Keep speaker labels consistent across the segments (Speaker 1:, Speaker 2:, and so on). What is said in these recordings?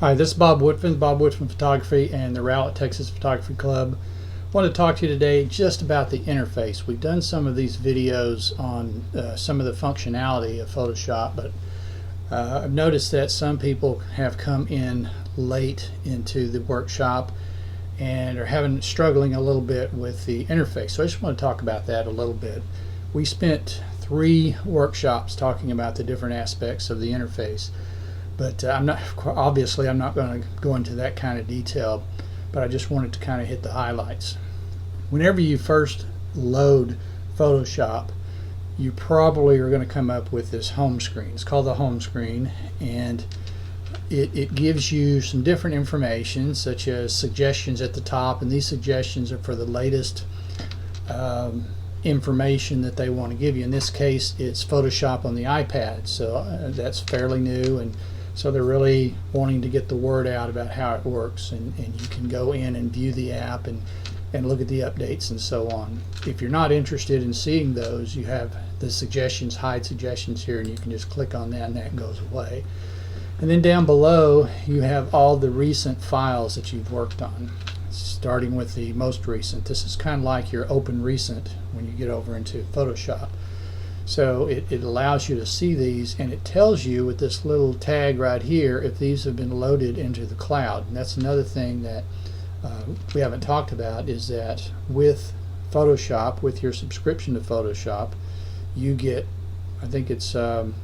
Speaker 1: Hi, this is Bob Woodfin, Bob Woodfin Photography and the Rowlett Texas Photography Club. I want to talk to you today just about the interface. We've done some of these videos on some of the functionality of Photoshop, but I've noticed that some people have come in late into the workshop and are struggling a little bit with the interface. So I just want to talk about that a little bit. We spent 3 workshops talking about the different aspects of the interface. But I'm not going to go into that kind of detail, but I just wanted to kind of hit the highlights. Whenever you first load Photoshop, you probably are going to come up with this home screen. It's called the home screen, and it gives you some different information, such as suggestions at the top, and these suggestions are for the latest information that they want to give you. In this case, it's Photoshop on the iPad, so that's fairly new, and so they're really wanting to get the word out about how it works, and you can go in and view the app and look at the updates and so on. If you're not interested in seeing those, you have the suggestions, hide suggestions here, and you can just click on that and that goes away. And then down below you have all the recent files that you've worked on, starting with the most recent. This is kind of like your open recent when you get over into Photoshop. So it allows you to see these, and it tells you with this little tag right here if these have been loaded into the cloud. And that's another thing that we haven't talked about, is that with Photoshop, with your subscription to Photoshop, you get, I think it's 20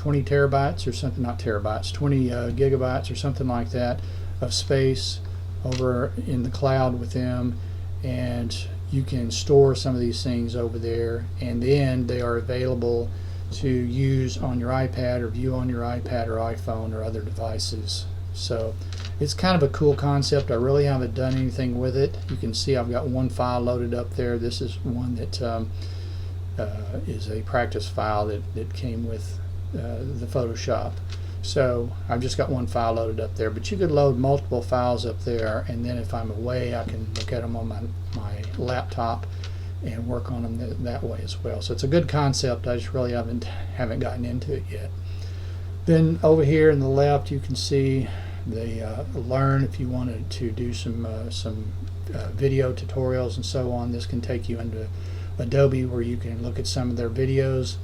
Speaker 1: terabytes or something, not terabytes, 20 gigabytes or something like that of space over in the cloud with them, and you can store some of these things over there, and then they are available to use on your iPad or view on your iPad or iPhone or other devices. So it's kind of a cool concept. I really haven't done anything with it. You can see I've got one file loaded up there. This is one that is a practice file that came with the Photoshop. So I've just got one file loaded up there, but you could load multiple files up there, and then if I'm away I can look at them on my laptop and work on them that way as well. So it's a good concept. I just really haven't gotten into it yet. Then over here in the left you can see the learn. If you wanted to do some video tutorials and so on, this can take you into Adobe where you can look at some of their videos.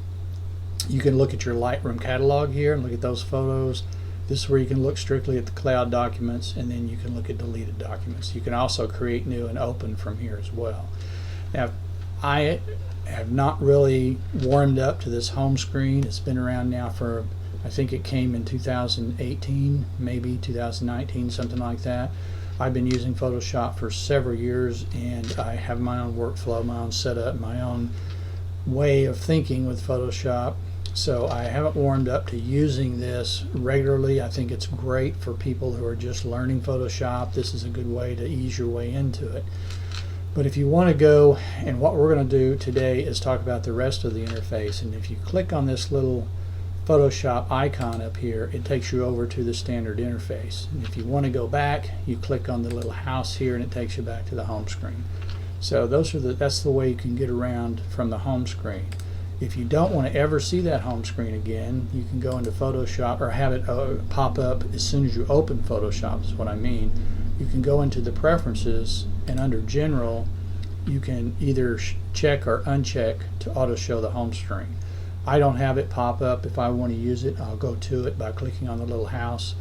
Speaker 1: You can look at your Lightroom catalog here and look at those photos. This is where you can look strictly at the cloud documents, and then you can look at deleted documents. You can also create new and open from here as well. Now, I have not really warmed up to this home screen. It's been around now for, I think it came in 2018, maybe 2019, something like that. I've been using Photoshop for several years, and I have my own workflow, my own setup, my own way of thinking with Photoshop. So I haven't warmed up to using this regularly. I think it's great for people who are just learning Photoshop. This is a good way to ease your way into it. But if you want to go, and what we're going to do today is talk about the rest of the interface, and if you click on this little Photoshop icon up here, it takes you over to the standard interface. And if you want to go back, you click on the little house here and it takes you back to the home screen. So that's the way you can get around from the home screen. If you don't want to ever see that home screen again, you can go into Photoshop, or have it pop up as soon as you open Photoshop is what I mean. You can go into the preferences, and under general you can either check or uncheck to auto show the home screen. I don't have it pop up. If I want to use it, I'll go to it by clicking on the little house.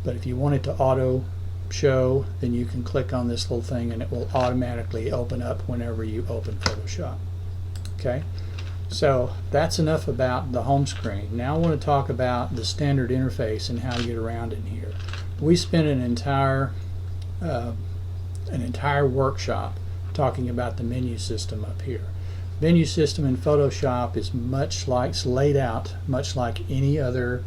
Speaker 1: But if you want it to auto show, then you can click on this little thing and it will automatically open up whenever you open Photoshop. Okay, so that's enough about the home screen. Now I want to talk about the standard interface and how to get around in here. We spent an entire workshop talking about the menu system up here. Menu system in Photoshop is it's laid out much like any other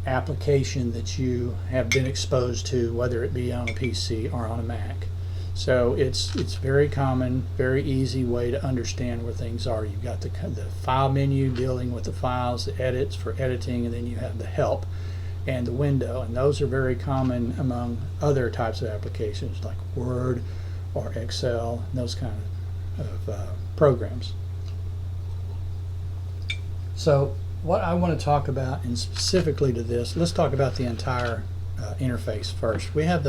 Speaker 1: application that you have been exposed to, whether it be on a PC or on a Mac. So it's very common, very easy way to understand where things are. You've got the file menu dealing with the files, the edits for editing, and then you have the help and the window, and those are very common among other types of applications like Word or Excel and those kind of programs. So what I want to talk about, and specifically to this, let's talk about the entire interface first. We have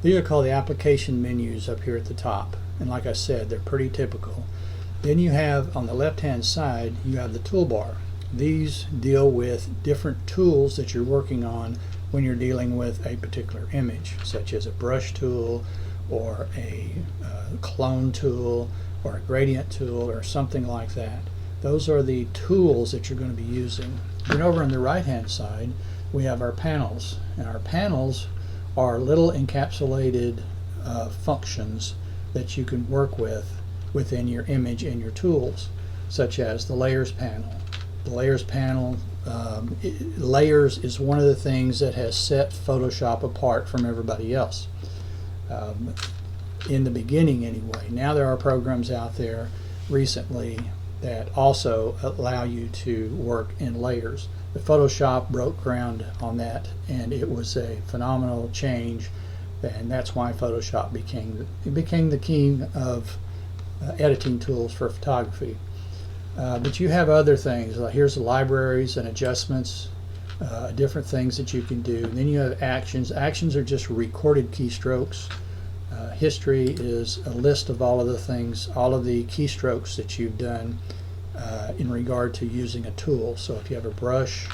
Speaker 1: these are called the application menus up here at the top, and like I said, they're pretty typical. Then you have on the left hand side, you have the toolbar. These deal with different tools that you're working on when you're dealing with a particular image, such as a brush tool or a clone tool or a gradient tool or something like that. Those are the tools that you're going to be using. Then over on the right hand side, we have our panels, and our panels are little encapsulated functions that you can work with within your image and your tools, such as the layers panel. The layers panel, layers is one of the things that has set Photoshop apart from everybody else. In the beginning anyway. Now there are programs out there recently that also allow you to work in layers. The Photoshop broke ground on that, and it was a phenomenal change, and that's why Photoshop became the king of editing tools for photography. But you have other things, like here's the libraries and adjustments, different things that you can do. And then you have actions. Actions are just recorded keystrokes. History is a list of all of the things, all of the keystrokes that you've done in regard to using a tool. So if you have a brush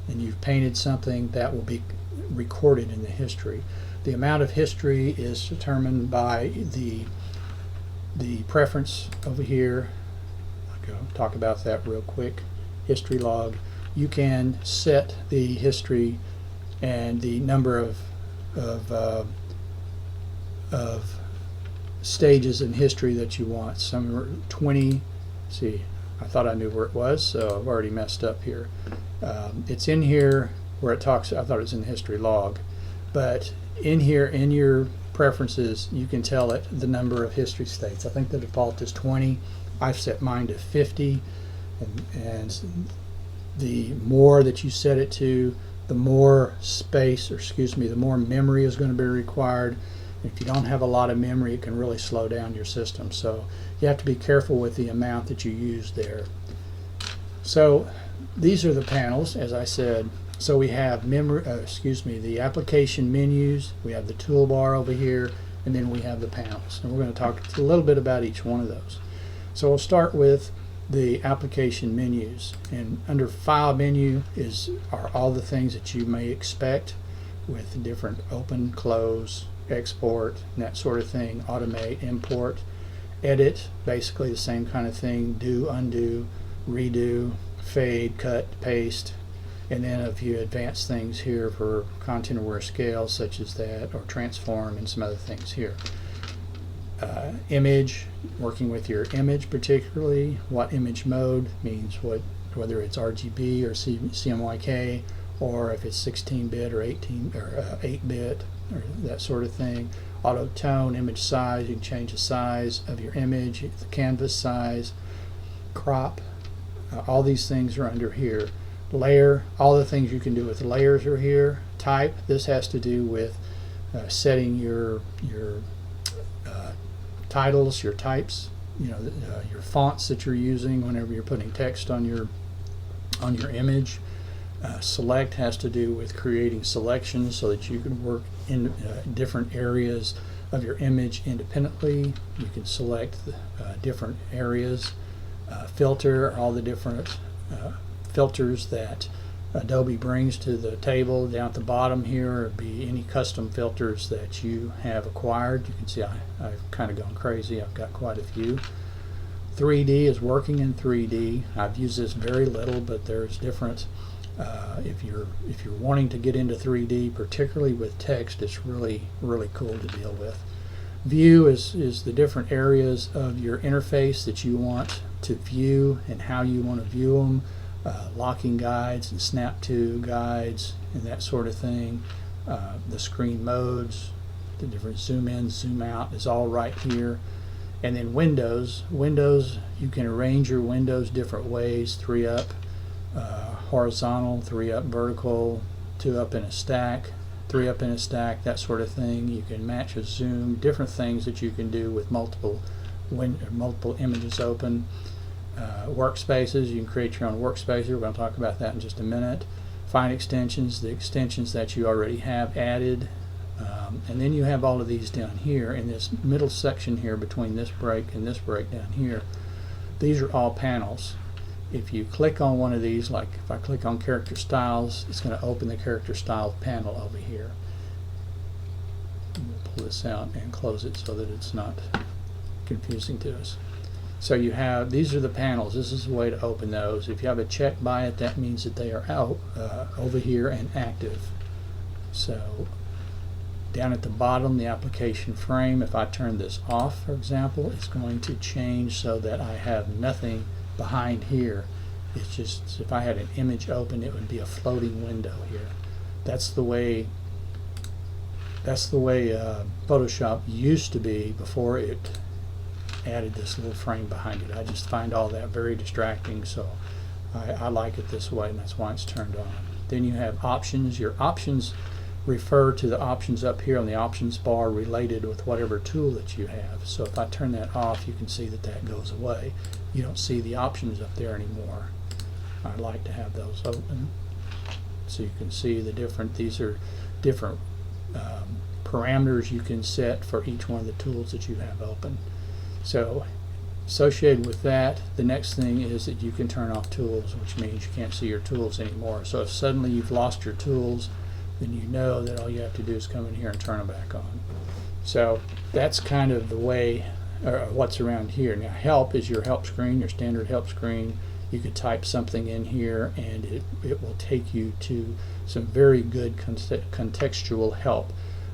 Speaker 1: and you've painted something, that will be recorded in the history. The amount of history is determined by the preference over here. I'll talk about that real quick. History log. You can set the history and the number of stages in history that you want. Some are 20. See, I thought I knew where it was, so I've already messed up here. It's in here where it talks. I thought it was in the history log, but in here in your preferences, you can tell it the number of history states. I think the default is 20. I've set mine to 50, and the more that you set it to, the more space, or excuse me, the more memory is going to be required. If you don't have a lot of memory, it can really slow down your system. So you have to be careful with the amount that you use there. So these are the panels, as I said. So we have the application menus, we have the toolbar over here, and then we have the panels. And we're going to talk a little bit about each one of those. So we'll start with the application menus. And under File menu are all the things that you may expect with different open, close, export, and that sort of thing. Automate, import, edit, basically the same kind of thing. Do, undo, redo, fade, cut, paste. And then a few advanced things here for content aware scales, such as that, or transform, and some other things here. Image, working with your image, particularly what image mode means, whether it's RGB or CMYK, or if it's 16-bit or 8-bit, or that sort of thing. Auto tone, image size, you can change the size of your image, the canvas size, crop, all these things are under here. Layer, all the things you can do with layers are here. Type, this has to do with setting your titles, your types, your fonts that you're using whenever you're putting text on your image. Select has to do with creating selections so that you can work in different areas of your image independently. You can select different areas. Filter, all the different filters that Adobe brings to the table. Down at the bottom here would be any custom filters that you have acquired. You can see I've kind of gone crazy. I've got quite a few. 3D is working in 3D. I've used this very little, but there's different. If you're wanting to get into 3D, particularly with text, it's really cool to deal with. View is the different areas of your interface that you want to view and how you want to view them. Locking guides and snap to guides and that sort of thing. The screen modes, the different zoom in, zoom out is all right here. And then windows, you can arrange your windows different ways: 3 up horizontal, 3 up vertical, 2 up in a stack, 3 up in a stack, that sort of thing. You can match a zoom, different things that you can do with multiple images open. workspaces. You can create your own workspaces. We're going to talk about that in just a minute. Find extensions, the extensions that you already have added. And then you have all of these down here in this middle section here between this break and this break down here. These are all panels. If you click on one of these, like if I click on character styles, it's going to open the character style panel over here. We'll pull this out and close it so that it's not confusing to us. So you have, these are the panels. This is the way to open those. If you have a check by it, that means that they are out over here and active. So down at the bottom, the application frame, if I turn this off, for example, it's going to change so that I have nothing behind here. It's just, if I had an image open, it would be a floating window here. That's the way Photoshop used to be before it added this little frame behind it. I just find all that very distracting, so I like it this way, and that's why it's turned on. Then you have options. Your options refer to the options up here on the options bar related with whatever tool that you have. So if I turn that off, you can see that that goes away. You don't see the options up there anymore. I like to have those open so you can see the different, these are different parameters you can set for each one of the tools that you have open. So associated with that, the next thing is that you can turn off tools, which means you can't see your tools anymore. So if suddenly you've lost your tools, then you know that all you have to do is come in here and turn them back on. So that's kind of the way, what's around here. Now help is your help screen, your standard help screen. You could type something in here and it will take you to some very good contextual help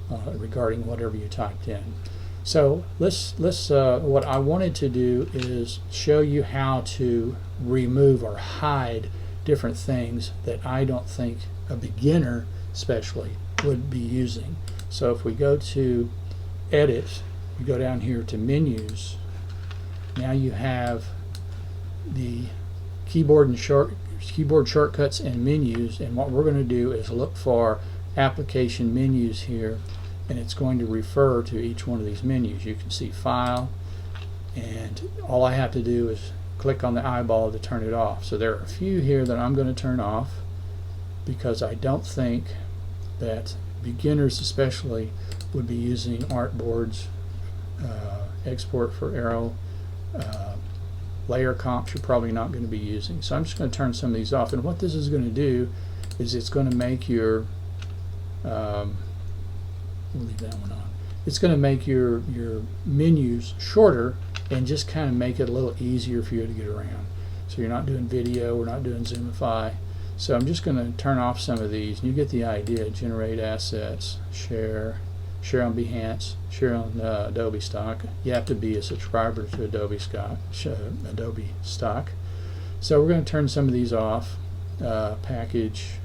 Speaker 1: regarding whatever you typed in. So what I wanted to do is show you how to remove or hide different things that I don't think a beginner especially would be using. So if we go to edit, you go down here to menus, now you have the keyboard shortcuts and menus, and what we're going to do is look for application menus here, and it's going to refer to each one of these menus. You can see file, and all I have to do is click on the eyeball to turn it off. So there are a few here that I'm going to turn off because I don't think that beginners especially would be using artboards, export for arrow, layer comps you're probably not going to be using. So I'm just going to turn some of these off, and what this is going to do is it's going to make your we'll leave that one on. It's going to make your menus shorter and just kind of make it a little easier for you to get around. So you're not doing video, we're not doing Zoomify. So I'm just going to turn off some of these, and you get the idea. Generate assets, share on Behance, share on Adobe Stock. You have to be a subscriber to Adobe Stock. So we're going to turn some of these off. Package,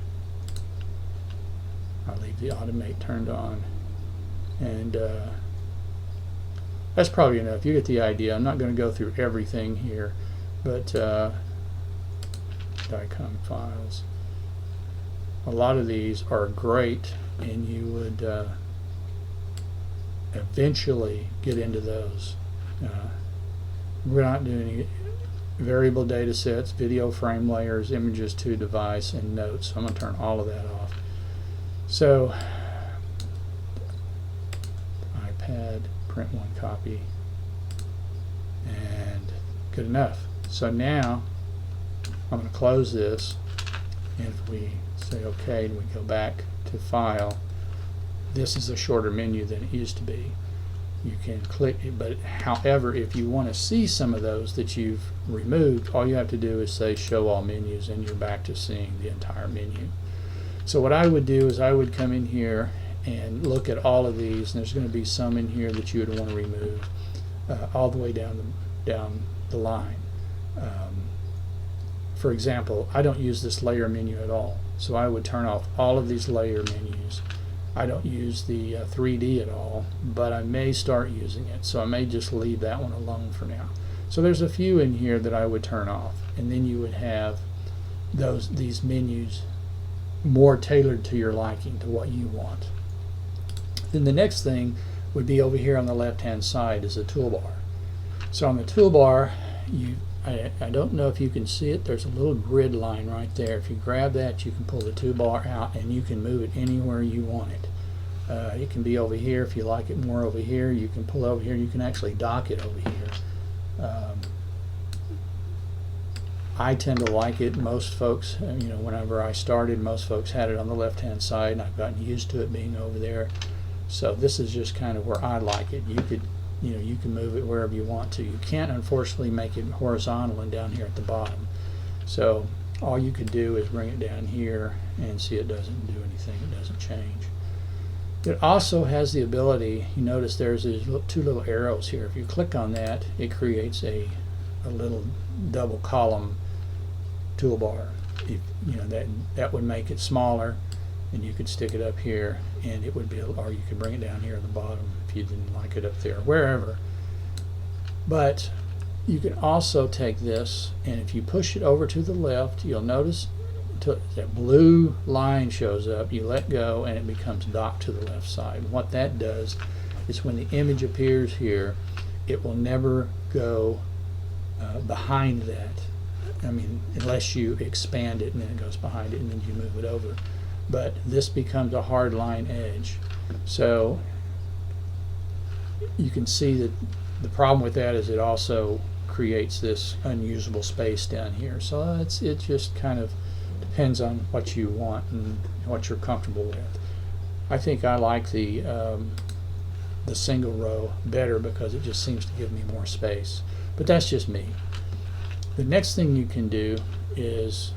Speaker 1: I'll leave the automate turned on, and that's probably enough. You get the idea. I'm not going to go through everything here, but DICOM files. A lot of these are great, and you would eventually get into those. We're not doing any variable data sets, video frame layers, images to device, and notes. So I'm going to turn all of that off. So iPad, print one copy, and good enough. So now I'm going to close this, and if we say OK and we go back to File, this is a shorter menu than it used to be. You can click it, but however, if you want to see some of those that you've removed, all you have to do is say Show All Menus, and you're back to seeing the entire menu. So what I would do is I would come in here and look at all of these, and there's going to be some in here that you would want to remove all the way down the line. For example, I don't use this layer menu at all, so I would turn off all of these layer menus. I don't use the 3D at all, but I may start using it, so I may just leave that one alone for now. So there's a few in here that I would turn off, and then you would have these menus more tailored to your liking, to what you want. Then the next thing would be over here on the left hand side is a toolbar. So on the toolbar, I don't know if you can see it. There's a little grid line right there. If you grab that, you can pull the toolbar out and you can move it anywhere you want it. It can be over here. If you like it more over here, you can pull over here. You can actually dock it over here. I tend to like it. Most folks, whenever I started, most folks had it on the left-hand side, and I've gotten used to it being over there. So this is just kind of where I like it. You can move it wherever you want to. You can't, unfortunately, make it horizontal and down here at the bottom. So all you could do is bring it down here and see it doesn't do anything. It doesn't change. It also has the ability, you notice there's these two little arrows here. If you click on that, it creates a little double column toolbar. That would make it smaller, and you could stick it up here, and it would be, or you could bring it down here at the bottom if you didn't like it up there, wherever. But you can also take this, and if you push it over to the left, you'll notice that blue line shows up. You let go, and it becomes docked to the left side. And what that does is when the image appears here, it will never go behind that. I mean, unless you expand it and then it goes behind it and then you move it over. But this becomes a hard line edge. So you can see that the problem with that is it also creates this unusable space down here. So it just kind of depends on what you want and what you're comfortable with. I think I like the single row better because it just seems to give me more space. But that's just me. The next thing you can do is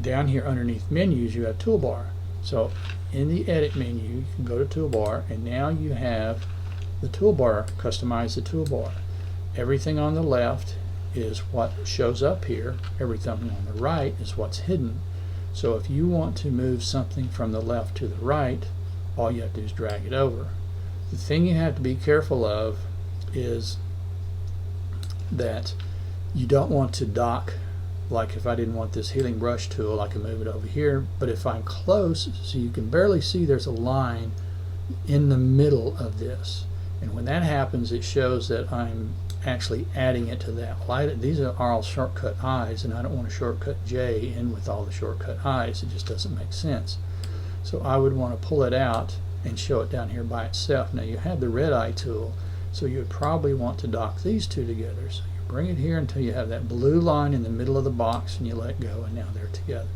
Speaker 1: down here underneath menus you have toolbar. So in the edit menu you can go to toolbar, and now you have the toolbar, customize the toolbar. Everything on the left is what shows up here. Everything on the right is what's hidden. So if you want to move something from the left to the right, all you have to do is drag it over. The thing you have to be careful of is that you don't want to dock. Like if I didn't want this healing brush tool, I can move it over here, but if I'm close, so you can barely see, there's a line in the middle of this, and when that happens it shows that I'm actually adding it to that light. These are all shortcut I's, and I don't want to shortcut J in with all the shortcut I's. It just doesn't make sense. So I would want to pull it out and show it down here by itself. Now you have the red eye tool, so you would probably want to dock these two together. So you bring it here until you have that blue line in the middle of the box, and you let go, and now they're together.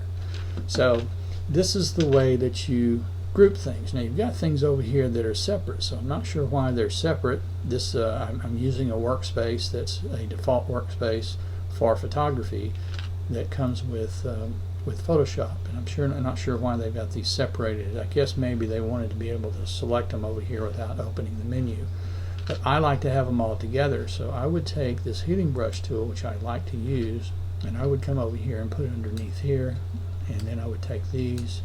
Speaker 1: So this is the way that you group things. Now you've got things over here that are separate, so I'm not sure why they're separate. This I'm using a workspace that's a default workspace for photography that comes with Photoshop, and I'm not sure why they've got these separated. I guess maybe they wanted to be able to select them over here without opening the menu. But I like to have them all together, so I would take this healing brush tool, which I like to use, and I would come over here and put it underneath here, and then I would take these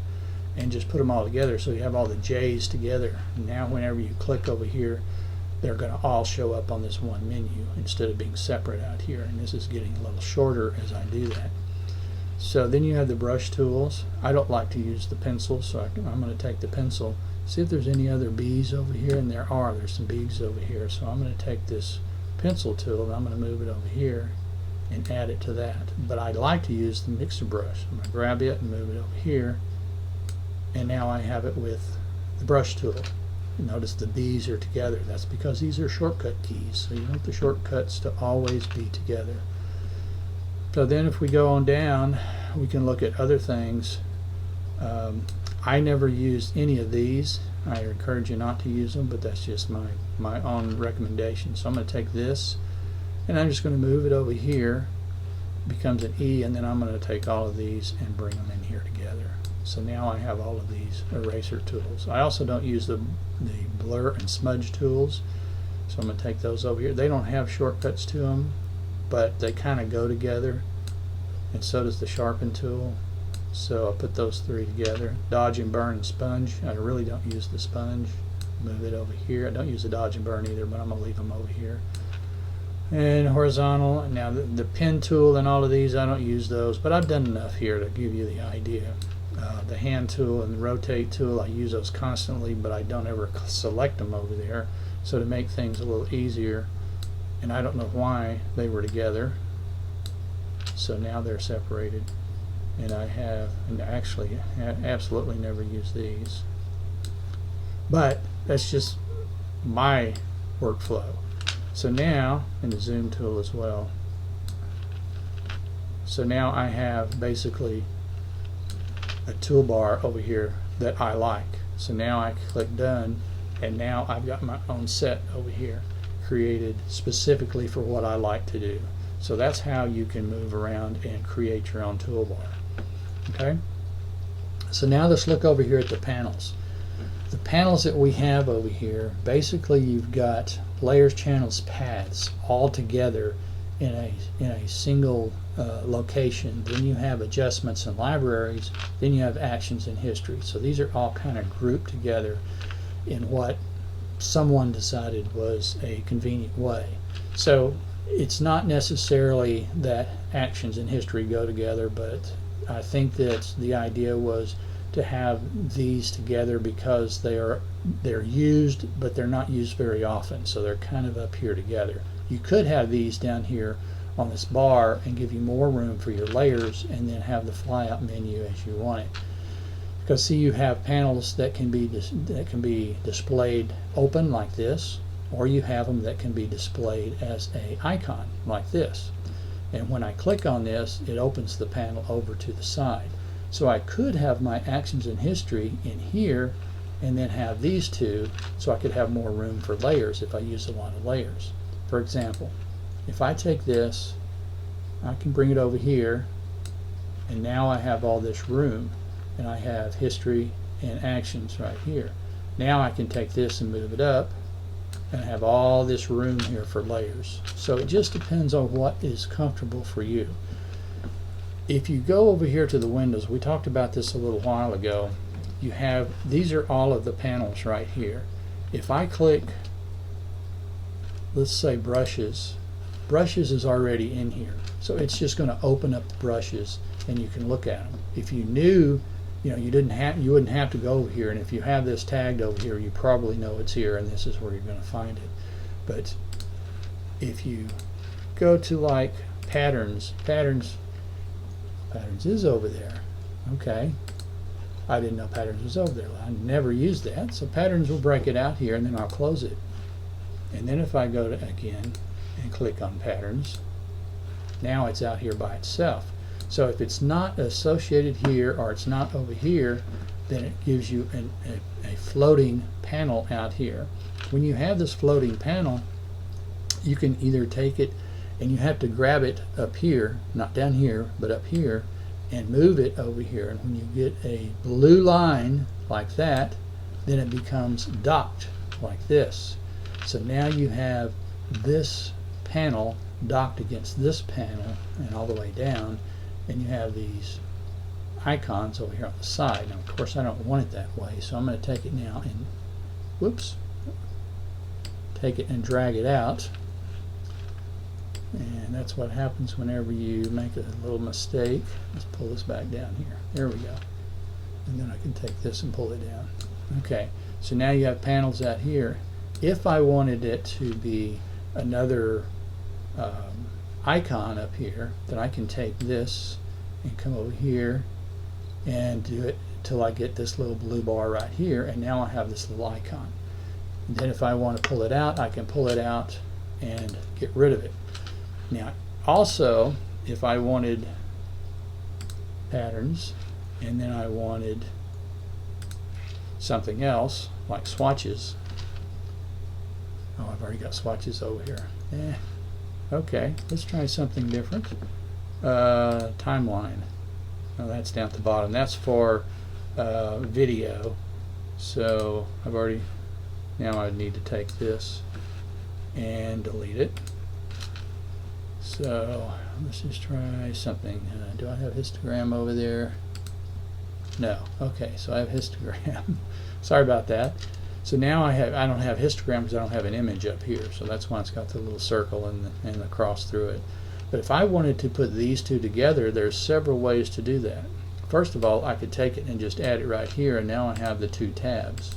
Speaker 1: and just put them all together so you have all the J's together. And now whenever you click over here, they're going to all show up on this one menu instead of being separate out here, and this is getting a little shorter as I do that. So then you have the brush tools. I don't like to use the pencil, so I'm going to take the pencil, see if there's any other B's over here, and there's some B's over here. So I'm going to take this pencil tool and I'm going to move it over here and add it to that. But I like to use the mixer brush. I'm going to grab it and move it over here, and now I have it with the brush tool. Notice the B's are together. That's because these are shortcut keys, so you want the shortcuts to always be together. So then if we go on down, we can look at other things. I never used any of these. I encourage you not to use them, but that's just my own recommendation. So I'm going to take this and I'm just going to move it over here. It becomes an E, and then I'm going to take all of these and bring them in here together. So now I have all of these eraser tools. I also don't use the blur and smudge tools, so I'm going to take those over here. They don't have shortcuts to them, but they kind of go together, and so does the sharpen tool. So I'll put those three together. Dodge and burn and sponge. I really don't use the sponge. Move it over here. I don't use the dodge and burn either, but I'm going to leave them over here. And horizontal. Now the pen tool and all of these, I don't use those, but I've done enough here to give you the idea. The hand tool and the rotate tool, I use those constantly, but I don't ever select them over there. So to make things a little easier, and I don't know why they were together. So now they're separated, and I have, and actually absolutely never used these, but that's just my workflow. So now, in the zoom tool as well, so now I have basically a toolbar over here that I like. So now I click done, and now I've got my own set over here created specifically for what I like to do. So that's how you can move around and create your own toolbar. Okay? So now let's look over here at the panels. The panels that we have over here, basically you've got layers, channels, paths all together in a single location. Then you have adjustments and libraries. Then you have actions and history. So these are all kind of grouped together in what someone decided was a convenient way. So it's not necessarily that actions and history go together, but I think that the idea was to have these together because they're used, but they're not used very often, so they're kind of up here together. You could have these down here on this bar and give you more room for your layers, and then have the flyout menu as you want it. Because see, you have panels that can be displayed open like this, or you have them that can be displayed as a icon like this. And when I click on this, it opens the panel over to the side. So I could have my actions and history in here, and then have these two, so I could have more room for layers if I use a lot of layers. For example, if I take this, I can bring it over here, and now I have all this room, and I have history and actions right here. Now I can take this and move it up, and have all this room here for layers. So it just depends on what is comfortable for you. If you go over here to the windows, we talked about this a little while ago, you have, these are all of the panels right here. If I click, let's say brushes, brushes is already in here. So it's just going to open up the brushes and you can look at them. If you knew, you wouldn't have to go over here, and if you have this tagged over here, you probably know it's here and this is where you're going to find it. But if you go to like patterns is over there. Okay, I didn't know patterns was over there. I never used that, so patterns will break it out here, and then I'll close it. And then if I go to again and click on patterns, now it's out here by itself. So if it's not associated here, or it's not over here, then it gives you a floating panel out here. When you have this floating panel, you can either take it, and you have to grab it up here, not down here, but up here, and move it over here. And when you get a blue line like that, then it becomes docked like this. So now you have this panel docked against this panel and all the way down, and you have these icons over here on the side. Now of course I don't want it that way, so I'm going to take it now and whoops, take it and drag it out. And that's what happens whenever you make a little mistake. Let's pull this back down here. There we go. And then I can take this and pull it down. Okay, so now you have panels out here. If I wanted it to be another icon up here, then I can take this and come over here and do it till I get this little blue bar right here, and now I have this little icon. And then if I want to pull it out, I can pull it out and get rid of it. Now also, if I wanted patterns and then I wanted something else like swatches, oh, I've already got swatches over here. Okay, let's try something different. Timeline. Oh, that's down at the bottom. That's for video. So I've already, now I need to take this and delete it. So let's just try something. Do I have histogram over there? No. Okay, so I have histogram. Sorry about that. So now I don't have histogram because I don't have an image up here. So that's why it's got the little circle and the cross through it. But if I wanted to put these two together, there's several ways to do that. First of all, I could take it and just add it right here, and now I have the two tabs.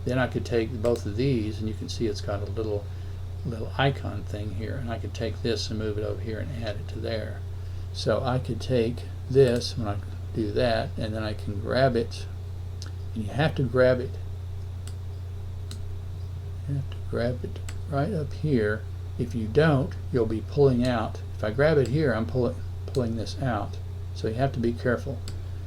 Speaker 1: Then I could take both of these, and you can see it's got a little little icon thing here, and I could take this and move it over here and add it to there. So I could take this when I do that, and then I can grab it, and you have to grab it. You have to grab it right up here. If you don't, you'll be pulling out. If I grab it here, I'm pulling this out. So you have to be careful.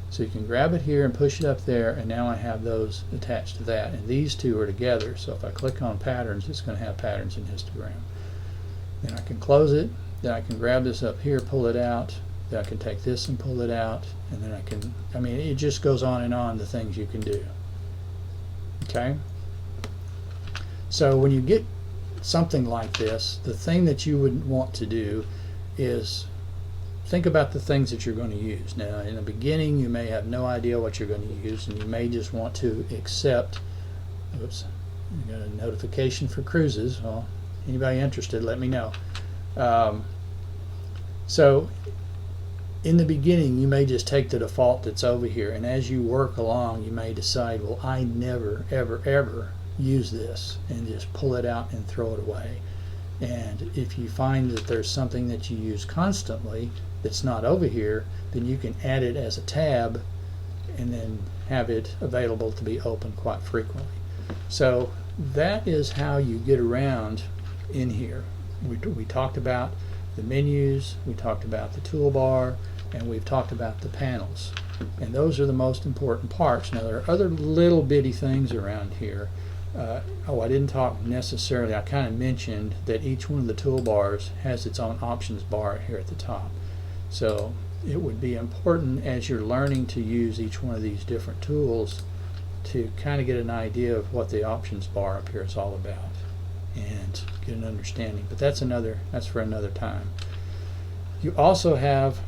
Speaker 1: So you can grab it here and push it up there, and now I have those attached to that, and these two are together. So if I click on patterns, it's going to have patterns in histogram. Then I can close it. Then I can grab this up here, pull it out. Then I can take this and pull it out, and then I mean, it just goes on and on, the things you can do. Okay? So when you get something like this, the thing that you would want to do is think about the things that you're going to use. Now, in the beginning, you may have no idea what you're going to use, and you may just want to accept. Oops, I got a notification for cruises. Well, anybody interested, let me know. So in the beginning, you may just take the default that's over here, and as you work along, you may decide, well, I never, ever, ever use this, and just pull it out and throw it away. And if you find that there's something that you use constantly that's not over here, then you can add it as a tab and then have it available to be opened quite frequently. So that is how you get around in here. We talked about the menus, we talked about the toolbar, and we've talked about the panels. And those are the most important parts. Now there are other little bitty things around here. I didn't talk necessarily, I kind of mentioned that each one of the toolbars has its own options bar here at the top. So it would be important as you're learning to use each one of these different tools to kind of get an idea of what the options bar up here is all about and get an understanding. But that's for another time. You also have,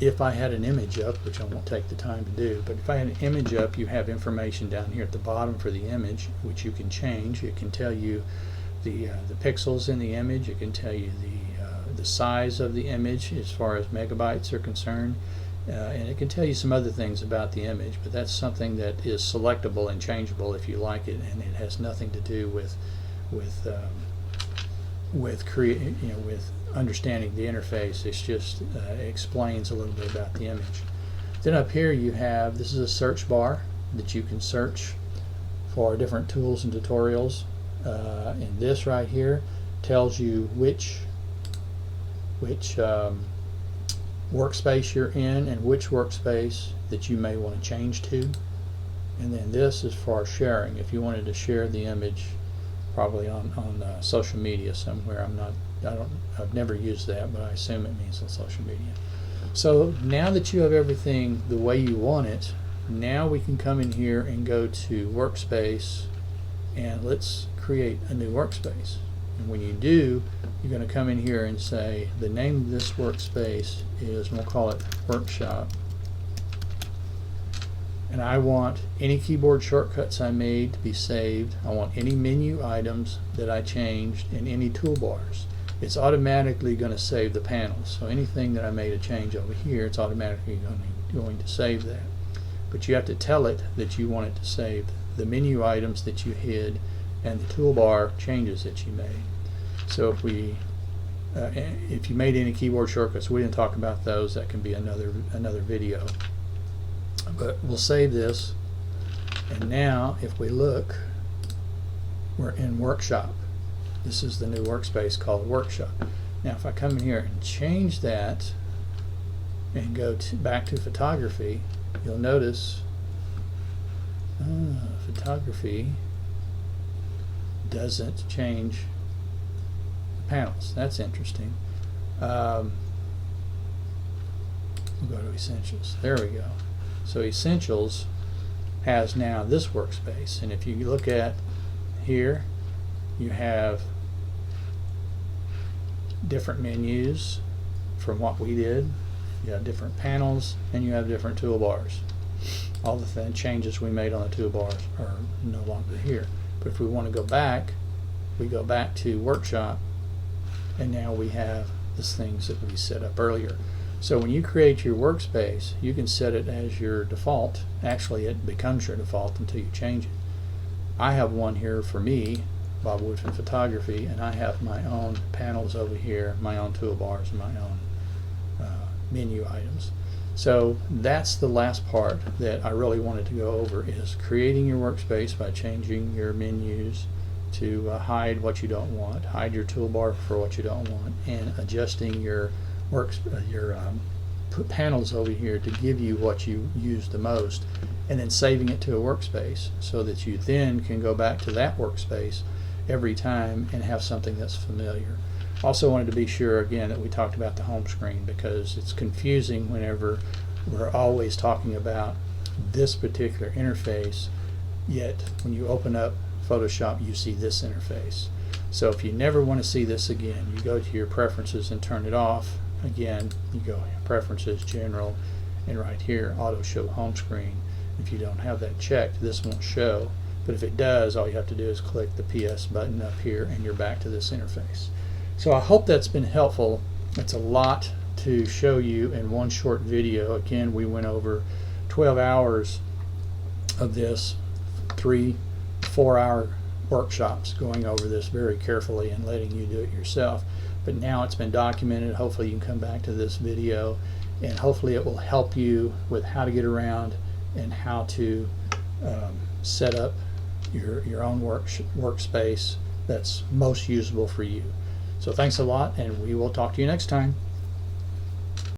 Speaker 1: if I had an image up, which I won't take the time to do, but if I had an image up, you have information down here at the bottom for the image, which you can change. It can tell you the pixels in the image. It can tell you the size of the image as far as megabytes are concerned, and it can tell you some other things about the image. But that's something that is selectable and changeable if you like it, and it has nothing to do with understanding the interface. It's just explains a little bit about the image. Then up here you have, this is a search bar that you can search for different tools and tutorials, and this right here tells you which workspace you're in and which workspace that you may want to change to. And then this is for sharing. If you wanted to share the image probably on social media somewhere, I've never used that, but I assume it means on social media. So now that you have everything the way you want it, now we can come in here and go to workspace, and let's create a new workspace. And when you do, you're going to come in here and say the name of this workspace is, we'll call it workshop, and I want any keyboard shortcuts I made to be saved. I want any menu items that I changed and any toolbars. It's automatically going to save the panels. So anything that I made a change over here, it's automatically going to save that. But you have to tell it that you want it to save the menu items that you hid and the toolbar changes that you made. So if you made any keyboard shortcuts, we didn't talk about those. That can be another video. But we'll save this, and now if we look, we're in workshop. This is the new workspace called workshop. Now if I come in here and change that and go back to photography, you'll notice photography doesn't change the panels. That's interesting. We'll go to Essentials. There we go. So Essentials has now this workspace, and if you look at here, you have different menus from what we did. You have different panels, and you have different toolbars. All the changes we made on the toolbars are no longer here. But if we want to go back, we go back to Workshop, and now we have the things that we set up earlier. So when you create your workspace, you can set it as your default. Actually, it becomes your default until you change it. I have one here for me, Bob Woodfin Photography, and I have my own panels over here, my own toolbars, and my own menu items. So that's the last part that I really wanted to go over, is creating your workspace by changing your menus to hide what you don't want, hide your toolbar for what you don't want, and adjusting your panels over here to give you what you use the most, and then saving it to a workspace so that you then can go back to that workspace every time and have something that's familiar. Also wanted to be sure again that we talked about the home screen, because it's confusing whenever we're always talking about this particular interface, yet when you open up Photoshop you see this interface. So if you never want to see this again, you go to your preferences and turn it off. Again, you go preferences, general, and right here auto show home screen. If you don't have that checked, this won't show, but if it does, all you have to do is click the PS button up here and you're back to this interface. So I hope that's been helpful. It's a lot to show you in one short video. Again, we went over 12 hours of this, 3-4 hour workshops going over this very carefully and letting you do it yourself. But now it's been documented. Hopefully you can come back to this video and hopefully it will help you with how to get around and how to set up your own workspace that's most usable for you. So thanks a lot, and we will talk to you next time.